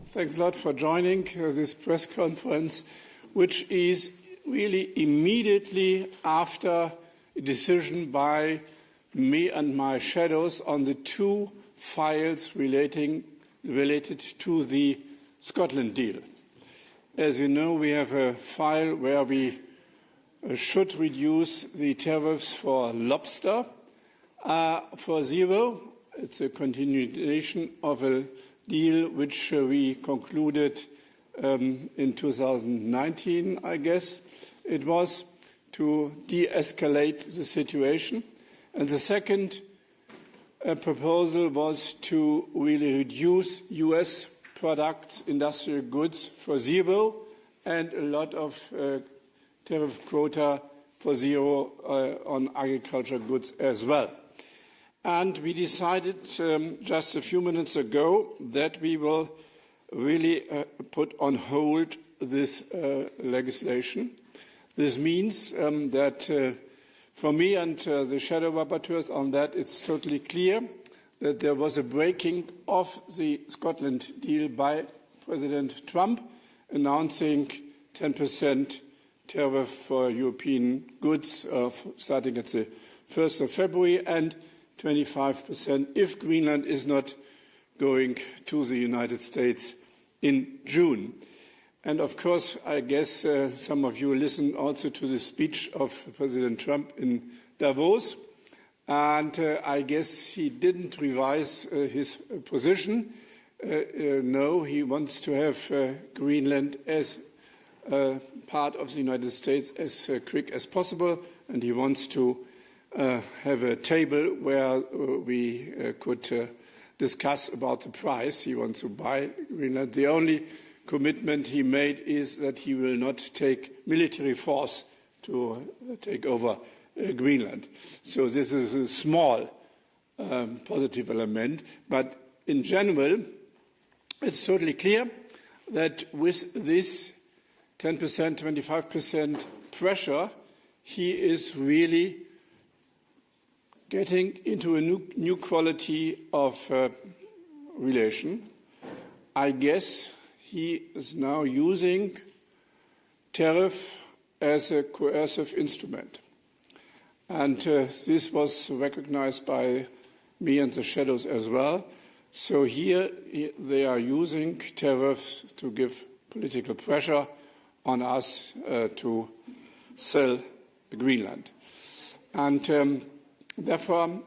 Thanks a lot for joining this press conference, which is really immediately after a decision by me and my shadows on the two files related to the Scotland deal. As you know, we have a file where we should reduce the tariffs for lobster for zero. It's a continuation of a deal which we concluded in 2019, I guess it was, to de-escalate the situation. And the second proposal was to really reduce US products, industrial goods, for zero, and a lot of tariff quota for zero on agricultural goods as well. And we decided just a few minutes ago that we will really put on hold this legislation. This means that for me and the shadow rapporteurs on that, it's totally clear that there was a breaking of the Scotland deal by President Trump, announcing 10% tariff for European goods starting at the 1st of February and 25% if Greenland is not going to the United States in June. And of course, I guess some of you listened also to the speech of President Trump in Davos, and I guess he didn't revise his position. No, he wants to have Greenland as part of the United States as quick as possible, and he wants to have a table where we could discuss about the price. He wants to buy Greenland. The only commitment he made is that he will not take military force to take over Greenland. So this is a small positive element. But in general, it's totally clear that with this 10%, 25% pressure, he is really getting into a new quality of relation. I guess he is now using tariff as a coercive instrument. And this was recognized by me and the shadows as well. So here they are using tariffs to give political pressure on us to sell Greenland. And therefore,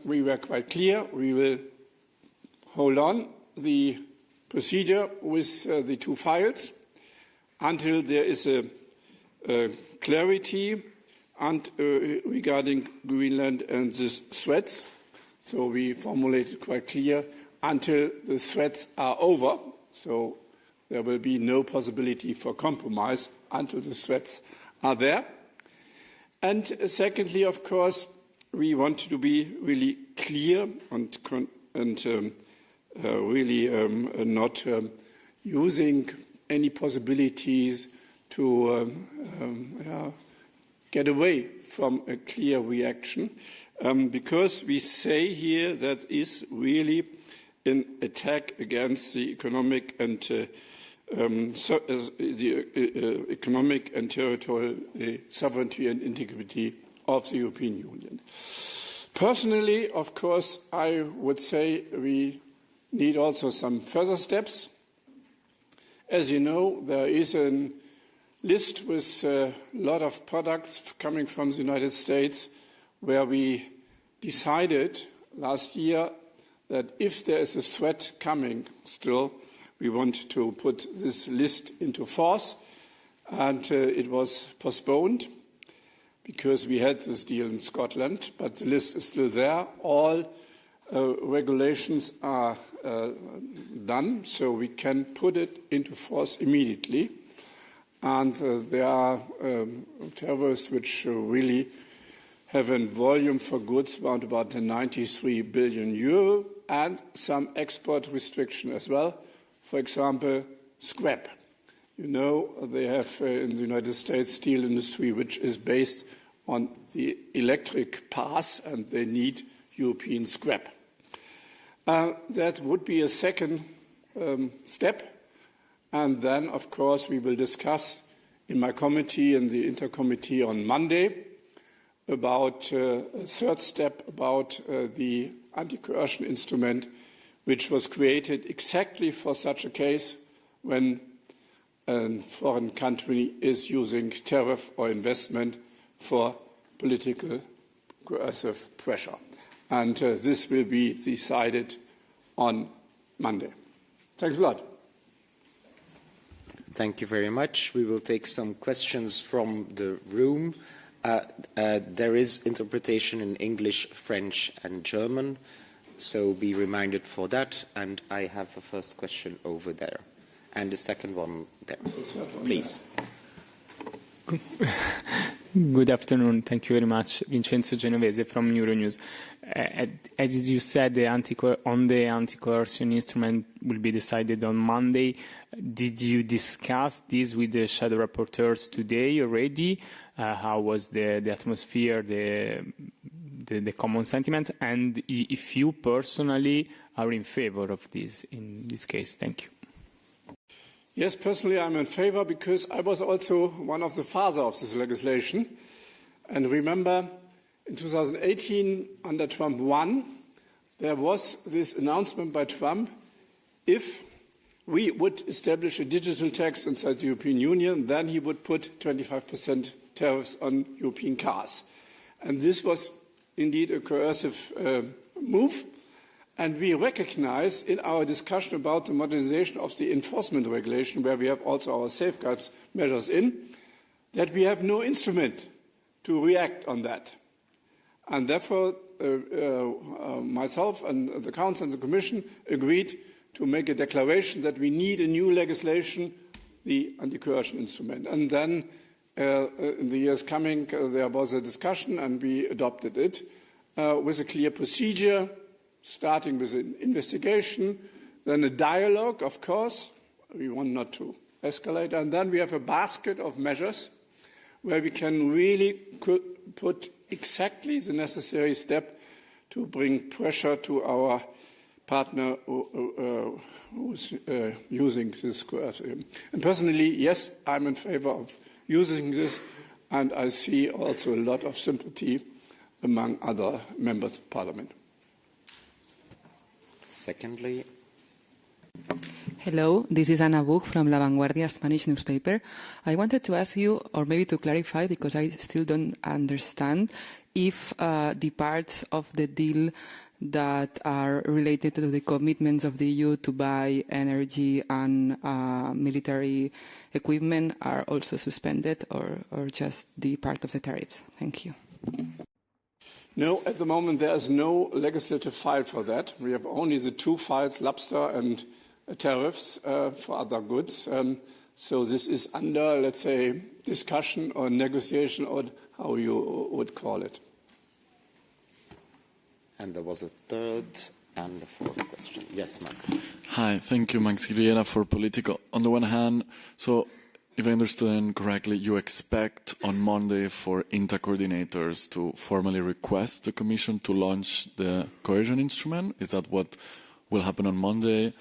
we were quite clear. We will hold on the procedure with the two files until there is a clarity regarding Greenland and these threats. So we formulated quite clear until the threats are over. So there will be no possibility for compromise until the threats are there. And secondly, of course, we want to be really clear and really not using any possibilities to get away from a clear reaction, because we say here that is really an attack against the economic and economic and territorial sovereignty and integrity of the European Union. Personally, of course, I would say we need also some further steps. As you know, there is a list with a lot of products coming from the United States where we decided last year that if there is a threat coming still, we want to put this list into force. And it was postponed because we had this deal in Scotland, but the list is still there. All regulations are done, so we can put it into force immediately. And there are tariffs which really have a volume for goods around about 93 billion euro and some export restriction as well. For example, scrap. You know, they have in the United States steel industry which is based on the electric path, and they need European scrap. That would be a second step And then, of course, we will discuss in my committee and the intercommittee on Monday about a third step about the anti-coercion instrument, which was created exactly for such a case when a foreign country is using tariff or investment for political coercive pressure. And this will be decided on Monday. Thanks a lot. Thank you very much. We will take some questions from the room. There is interpretation in English, French and German, so be reminded for that. And I have a first question over there. And the second one there. Please. Good afternoon. Thank you very much. Vincenzo Genovese from Euronews. As you said, the anti-coercion instrument will be decided on Monday. Did you discuss this with the shadow rapporteurs today already? How was the atmosphere, the common sentiment? And if you personally are in favor of this in this case? Thank you. Yes, personally I'm in favor because I was also one of the fathers of this legislation. And remember, in 2018, under Trump 1, there was this announcement by Trump, if we would establish a digital tax inside the European Union, then he would put 25% tariffs on European cars. And this was indeed a coercive move. And we recognize in our discussion about the modernization of the enforcement regulation, where we have also our safeguards measures in, that we have no instrument to react on that. And therefore, myself and the Council and the Commission agreed to make a declaration that we need a new legislation, the anti-coercion instrument. And then in the years coming, there was a discussion and we adopted it with a clear procedure, starting with an investigation, then a dialogue, of course. We want not to escalate. And then we have a basket of measures where we can really put exactly the necessary step to bring pressure to our partner who's using this coercive. And personally, yes, I'm in favor of using this, and I see also a lot of sympathy among other members of Parliament. Secondly. Hello, this is Ana Buch from La Vanguardia Spanish newspaper. I wanted to ask you, or maybe to clarify, because I still don't understand, if the parts of the deal that are related to the commitments of the EU to buy energy and military equipment are also suspended, or just the part of the tariffs. Thank you. No, at the moment there is no legislative file for that. We have only the two files, lobster and tariffs for other goods. So this is under, let's say, discussion or negotiation, or how you would call it. And there was a third and a fourth question. Yes, Max. Hi, thank you, Max Griera for Politico. On the one hand, so if I understand correctly, you expect on Monday for INTA coordinators to formally request the Commission to launch the coercion instrument. Is that what will happen on Monday?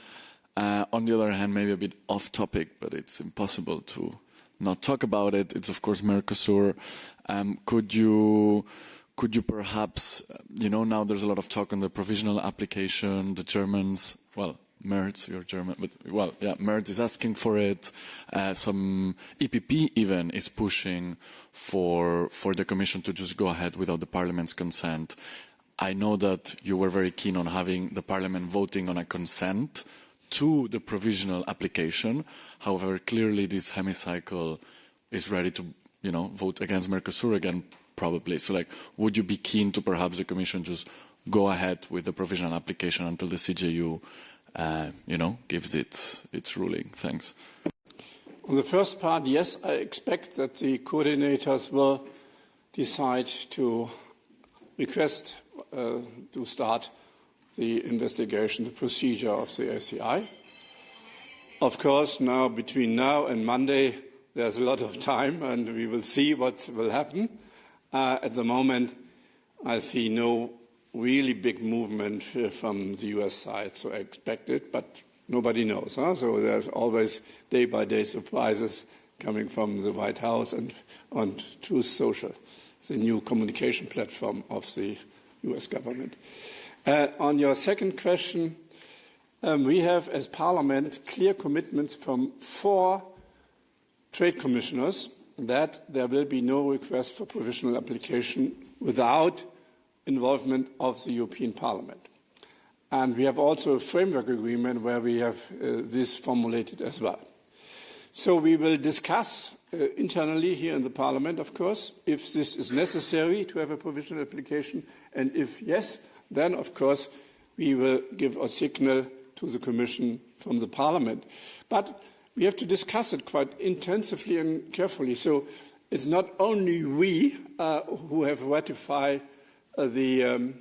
On the other hand, maybe a bit off topic, but it's impossible to not talk about it. It's, of course, Mercosur. Could you perhaps, now there's a lot of talk on the provisional application, the Germans, well, Merz, you're German, but Merz is asking for it. Some EPP even is pushing for the Commission to just go ahead without the Parliament's consent. I know that you were very keen on having the Parliament voting on a consent to the provisional application. However, clearly this hemicycle is ready to, vote against Mercosur again, probably. So, would you be keen to perhaps the Commission just go ahead with the provisional application until the CJU gives its ruling? Thanks. On the first part, yes, I expect that the coordinators will decide to request to start the investigation, the procedure of the ACI. Of course, now between now and Monday, there's a lot of time, and we will see what will happen. At the moment, I see no really big movement from the US side, so I expect it, but nobody knows. So there's always day-by-day surprises coming from the White House and on Truth Social, the new communication platform of the US government. On your second question, we have, as Parliament, clear commitments from 4 trade commissioners that there will be no request for provisional application without involvement of the European Parliament. And we have also a framework agreement where we have this formulated as well. So we will discuss internally here in the Parliament, of course, if this is necessary to have a provisional application, and if yes, then, of course, we will give a signal to the Commission from the Parliament. But we have to discuss it quite intensively and carefully. So it's not only we who have ratified the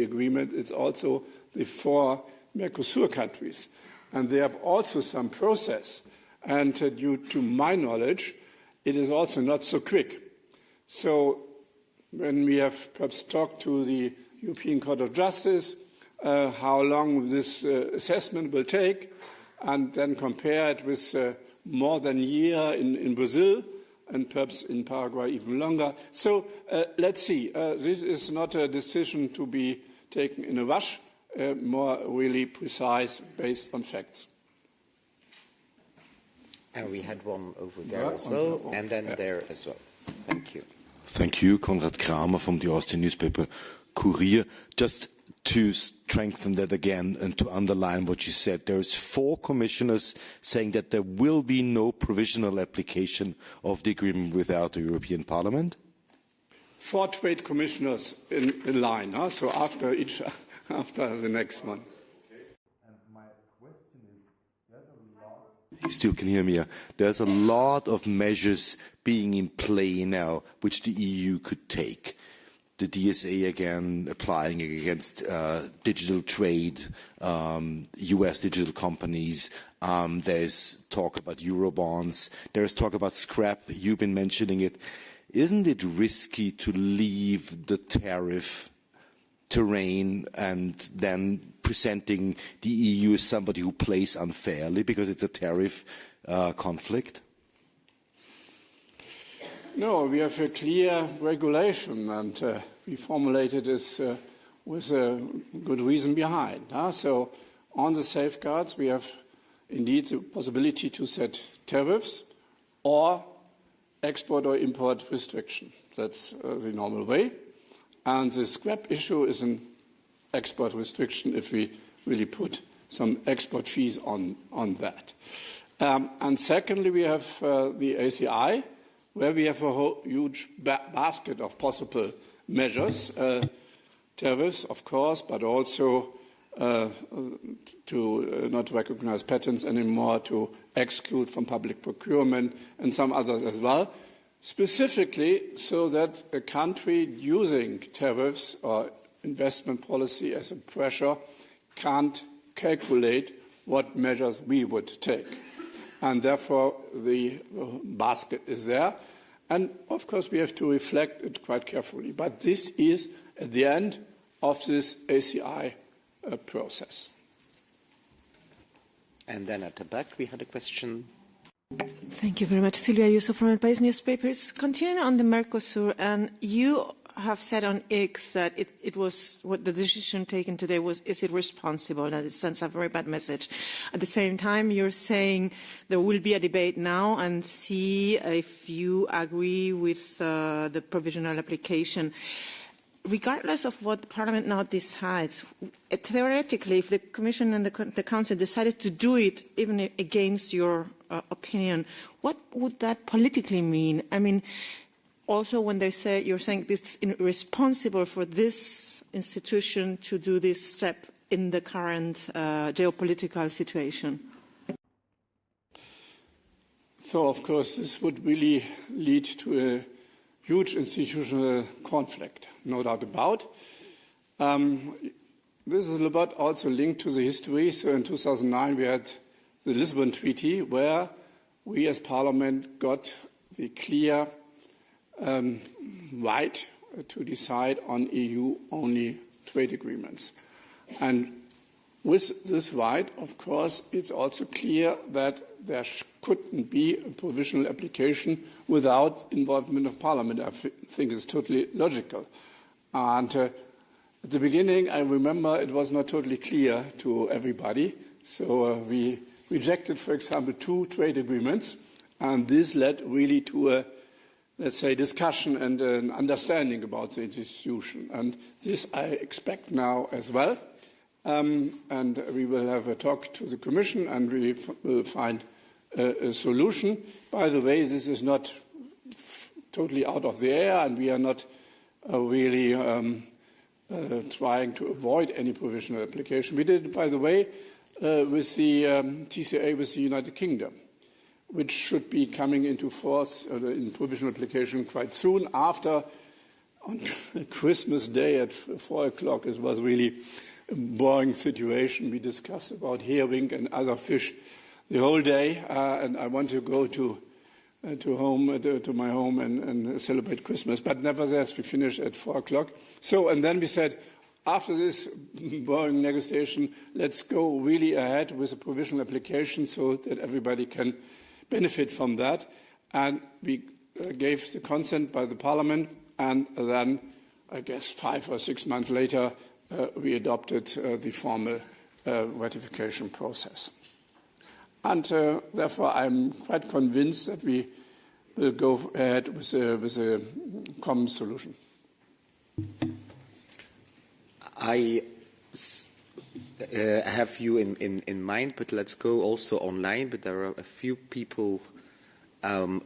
agreement, it's also the 4 Mercosur countries. And they have also some process. And due to my knowledge, it is also not so quick. So when we have perhaps talked to the European Court of Justice, how long this assessment will take, and then compare it with more than a year in Brazil, and perhaps in Paraguay even longer. So let's see. This is not a decision to be taken in a rush, more really precise, based on facts. And we had one over there as well, and then there as well. Thank you. Thank you. Konrad Kramer from the Austrian newspaper Kurier. Just to strengthen that again and to underline what you said, there's 4 commissioners saying that there will be no provisional application of the agreement without the European Parliament? 4 trade commissioners in line, so after the next one. And my question is, you still can hear me. There's a lot of measures being in play now which the EU could take. The DSA again applying against digital trade, US digital companies. There's talk about Eurobonds. There's talk about scrap. You've been mentioning it. Isn't it risky to leave the tariff terrain and then presenting the EU as somebody who plays unfairly because it's a tariff conflict? No, we have a clear regulation, and we formulated this with a good reason behind. So on the safeguards, we have indeed the possibility to set tariffs or export or import restriction. That's the normal way. And the scrap issue is an export restriction if we really put some export fees on that. And secondly, we have the ACI, where we have a whole huge basket of possible measures, tariffs, of course, but also to not recognize patents anymore, to exclude from public procurement, and some others as well, specifically so that a country using tariffs or investment policy as a pressure can't calculate what measures we would take. And therefore, the basket is there. And, of course, we have to reflect it quite carefully. But this is at the end of this ACI process. And then at the back, we had a question. Thank you very much. Silvia Ayuso from El País newspapers. Continuing on the Mercosur, and you have said on X that it was what the decision taken today was, is it responsible? That it sends a very bad message. At the same time, you're saying there will be a debate now and see if you agree with the provisional application. Regardless of what Parliament now decides, theoretically, if the Commission and the Council decided to do it even against your opinion, what would that politically mean? I mean, also when they say, you're saying this is irresponsible for this institution to do this step in the current geopolitical situation. So, of course, this would really lead to a huge institutional conflict, no doubt about. This is about also linked to the history. So in 2009 we had the Lisbon Treaty, where we as Parliament got the clear right to decide on EU-only trade agreements. And With this right, of course, it's also clear that there couldn't be a provisional application without involvement of Parliament. I think it's totally logical. And at the beginning, I remember it was not totally clear to everybody. So we rejected, for example, 2 trade agreements. And this led really to a, let's say, discussion and an understanding about the institution. And this I expect now as well. And we will have a talk to the Commission and we will find a solution. By the way, this is not totally out of the air and we are not really trying to avoid any provisional application. We did it, by the way, with the TCA with the United Kingdom, which should be coming into force in provisional application quite soon after, on Christmas Day at 4 o'clock. It was really a boring situation. We discussed about herring and other fish the whole day, and I want to go to my home and celebrate Christmas. But nevertheless, we finished at 4 o'clock. So, and then we said, after this boring negotiation, let's go really ahead with a provisional application so that everybody can benefit from that. And we gave the consent by the Parliament, and then, I guess, 5 or 6 months later, we adopted the formal ratification process. And therefore, I'm quite convinced that we will go ahead with a common solution. I have you in mind, but let's go also online. But there are a few people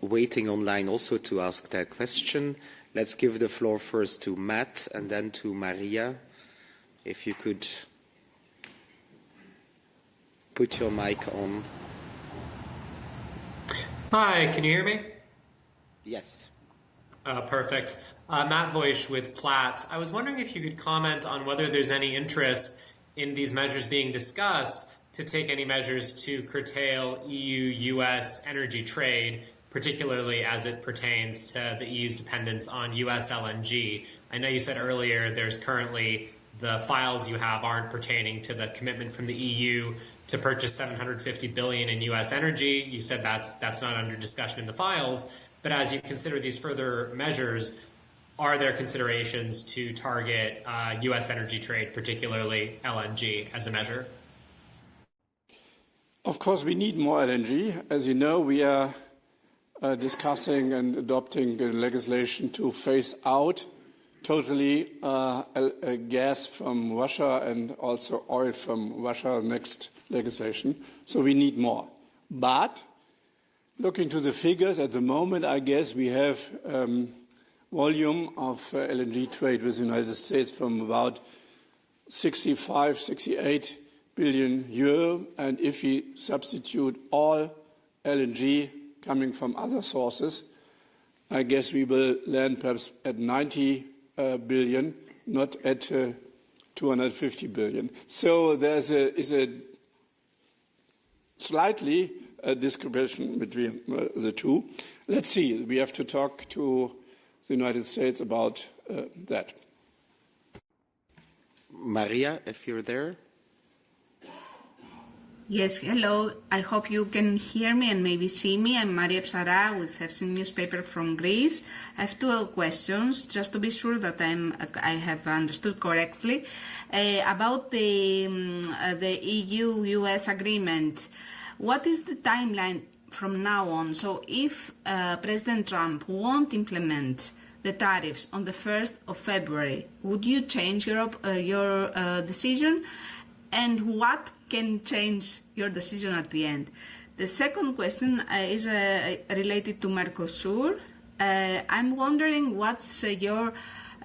waiting online also to ask their question. Let's give the floor first to Matt and then to Maria. If you could put your mic on. Hi, can you hear me? Yes. Perfect. Matt Hoish with Platts. I was wondering if you could comment on whether there's any interest in these measures being discussed to take any measures to curtail EU-US energy trade, particularly as it pertains to the EU's dependence on US LNG. I know you said earlier there's currently the files you have aren't pertaining to the commitment from the EU to purchase $750 billion in U.S. energy. You said that's not under discussion in the files. But as you consider these further measures, are there considerations to target U.S. energy trade, particularly LNG, as a measure? Of course, we need more LNG. As you know, we are discussing and adopting legislation to phase out totally gas from Russia and also oil from Russia, next legislation. So we need more. But looking to the figures at the moment, I guess we have volume of LNG trade with the United States from about 65, 68 billion euro. And if we substitute all LNG coming from other sources, I guess we will land perhaps at 90 billion, not at 250 billion. So there is a slightly discrepancy between the two. Let's see. We have to talk to the United States about that. Maria, if you're there. Yes, hello. I hope you can hear me and maybe see me. I'm Maria Psara with FC newspaper from Greece. I have 2 questions, just to be sure that I have understood correctly. About the EU-US agreement, what is the timeline from now on? So if President Trump won't implement the tariffs on the 1st of February, would you change your decision? And what can change your decision at the end? The second question is related to Mercosur. I'm wondering what's your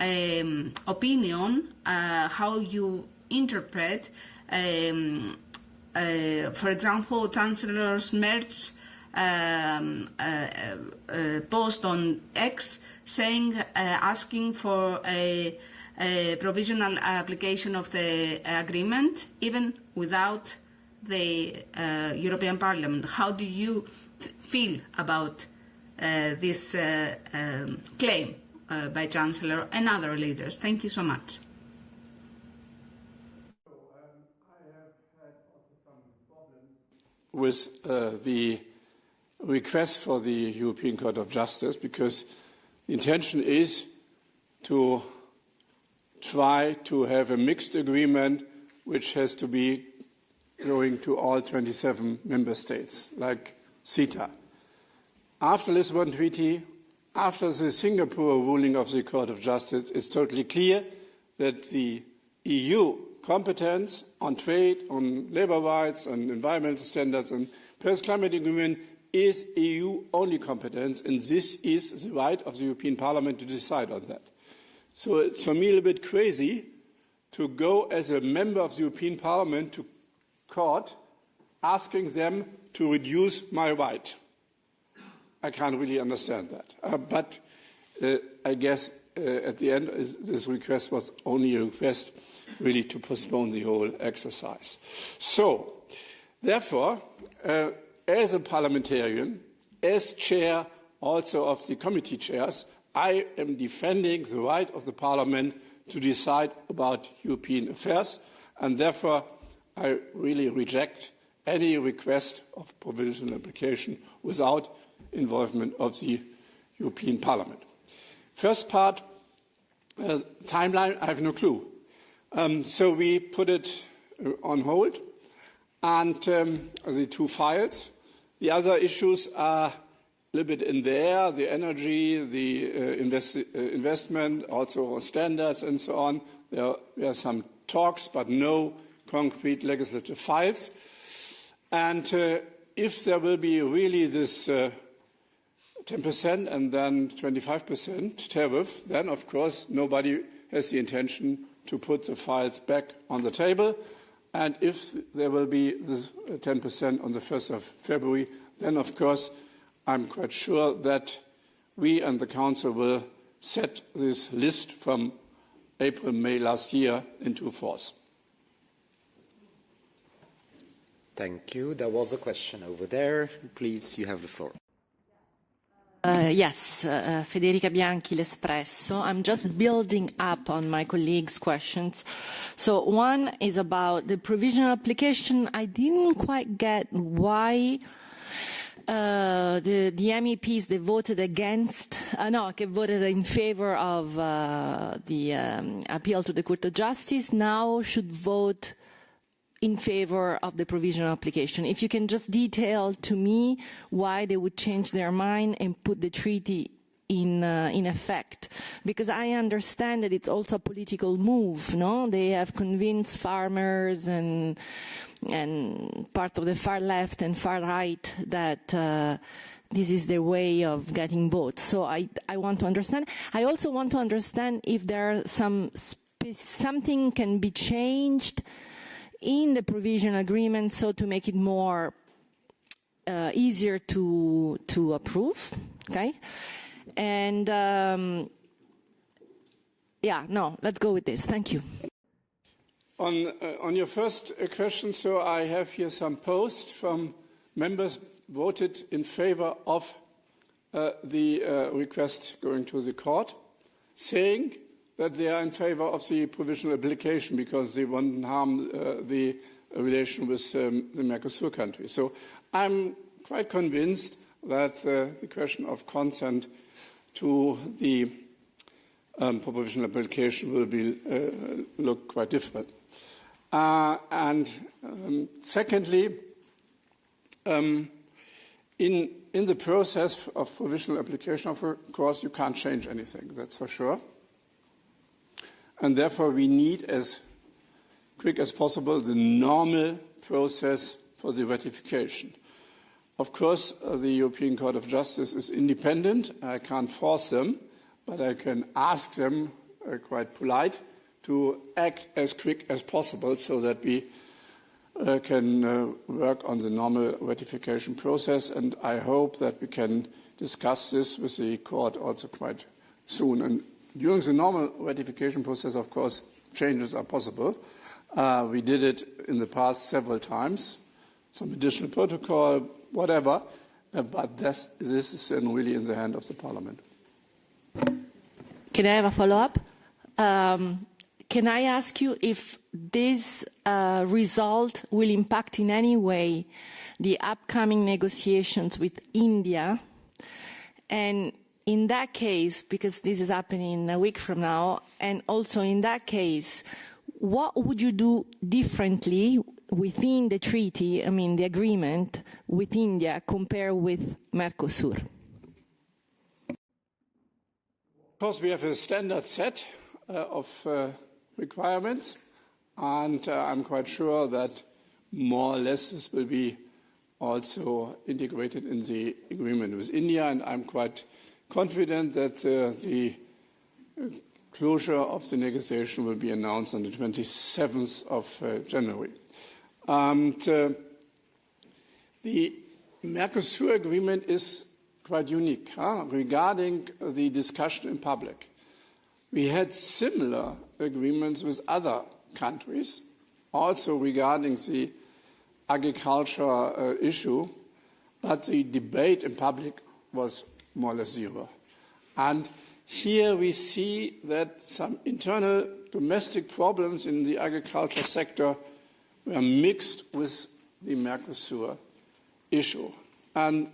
opinion, how you interpret, for example, Chancellor Merz post on X saying, asking for a provisional application of the agreement, even without the European Parliament. How do you feel about this claim by Chancellor and other leaders? Thank you so much. I have with the request for the European Court of Justice, because the intention is to try to have a mixed agreement which has to be going to all 27 member states, like CETA. After the Lisbon Treaty, after the Singapore ruling of the Court of Justice, it's totally clear that the EU competence on trade, on labour rights, on environmental standards, and Paris Climate Agreement is EU-only competence, and this is the right of the European Parliament to decide on that. So it's for me a little bit crazy to go as a member of the European Parliament to court asking them to reduce my right. I can't really understand that. But I guess at the end, this request was only a request really to postpone the whole exercise. So, therefore, as a parliamentarian, as chair also of the committee chairs, I am defending the right of the Parliament to decide about European affairs, and therefore I really reject any request of provisional application without involvement of the European Parliament. First part, timeline, I have no clue. So we put it on hold, and the two files. The other issues are a little bit in there, the energy, the investment, also standards and so on. There are some talks, but no concrete legislative files. And if there will be really this 10% and then 25% tariff, then, of course, nobody has the intention to put the files back on the table. And if there will be this 10% on the 1st of February, then, of course, I'm quite sure that we and the Council will set this list from April, May last year into force. Thank you. There was a question over there. Please, you have the floor. Yes, Federica Bianchi, L'Espresso. I'm just building up on my colleagues' questions. So one is about the provisional application. I didn't quite get why the MEPs, they voted against, voted in favor of the appeal to the Court of Justice, now should vote in favor of the provisional application. If you can just detail to me why they would change their mind and put the treaty in effect, because I understand that it's also a political move. No, they have convinced farmers and part of the far left and far right that this is their way of getting votes. So I want to understand. I also want to understand if there are something can be changed in the provisional agreement, so to make it more easier to approve, okay? And let's go with this. Thank you. On your first question, so I have here some posts from members voted in favor of the request going to the court, saying that they are in favor of the provisional application because they won't harm the relation with the Mercosur countries. So I'm quite convinced that the question of consent to the provisional application will be look quite different. Secondly, in the process of provisional application, of course, you can't change anything, that's for sure. And therefore, we need, as quick as possible, the normal process for the ratification. Of course, the European Court of Justice is independent. I can't force them, but I can ask them, quite polite, to act as quick as possible so that we can work on the normal ratification process. And I hope that we can discuss this with the court also quite soon. And during the normal ratification process, of course, changes are possible. We did it in the past several times, some additional protocol, whatever, but this is then really in the hand of the Parliament. Can I have a follow-up? can I ask you if this result will impact in any way the upcoming negotiations with India? And in that case, because this is happening a week from now, and also in that case, what would you do differently within the treaty, I mean the agreement with India, compared with Mercosur? Of course, we have a standard set of requirements, and I'm quite sure that more or less this will be also integrated in the agreement with India, and I'm quite confident that the closure of the negotiation will be announced on the 27th of January. And the Mercosur agreement is quite unique regarding the discussion in public. We had similar agreements with other countries, also regarding the agriculture issue, but the debate in public was more or less zero. And here we see that some internal domestic problems in the agriculture sector were mixed with the Mercosur issue. And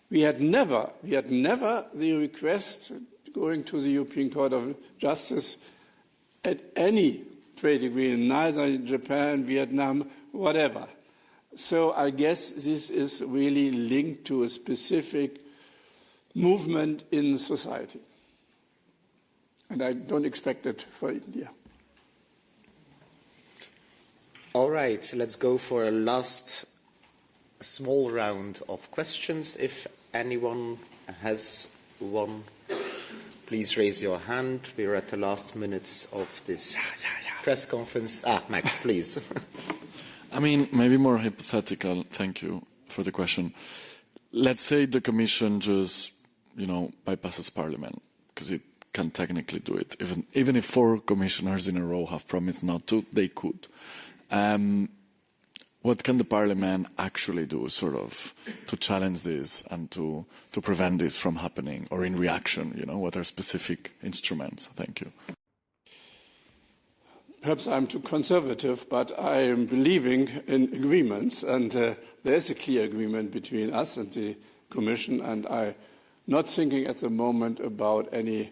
we had never the request going to the European Court of Justice at any trade agreement, neither in Japan, Vietnam, whatever. So I guess this is really linked to a specific movement in society. And I don't expect it for India. All right, let's go for a last small round of questions. If anyone has one, please raise your hand. We're at the last minutes of this press conference. Max, please. I mean, maybe more hypothetical. Thank you for the question. Let's say the Commission just, bypasses Parliament, because it can technically do it. Even if 4 commissioners in a row have promised not to, they could. What can the Parliament actually do, to challenge this and to prevent this from happening, or in reaction? What are specific instruments? Thank you. Perhaps I'm too conservative, but I am believing in agreements, and there is a clear agreement between us and the Commission, and I'm not thinking at the moment about any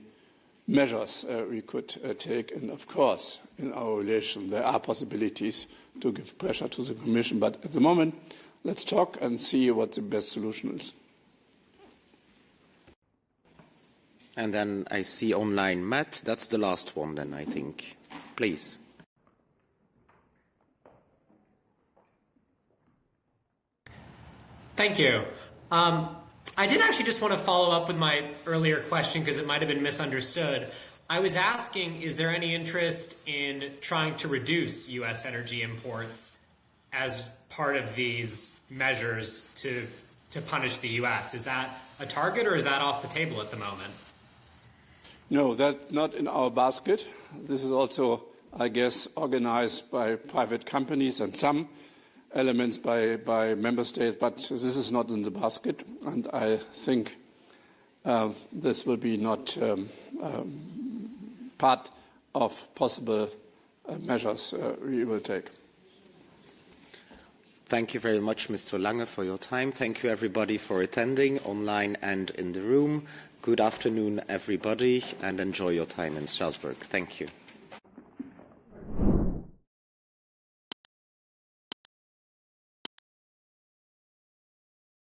measures we could take. And of course, in our relation, there are possibilities to give pressure to the Commission, but at the moment, let's talk and see what the best solution is. And then I see online Matt. That's the last one then, I think. Please. Thank you. I did actually just want to follow up with my earlier question because it might have been misunderstood. I was asking, is there any interest in trying to reduce U.S. energy imports as part of these measures to punish the U.S.? Is that a target, or is that off the table at the moment? No, that's not in our basket. This is also, I guess, organized by private companies and some elements by member states, but this is not in the basket, and I think this will be not part of possible measures we will take. Thank you very much, Mr. Lange, for your time. Thank you, everybody, for attending, online and in the room. Good afternoon, everybody, and enjoy your time in Strasbourg. Thank you.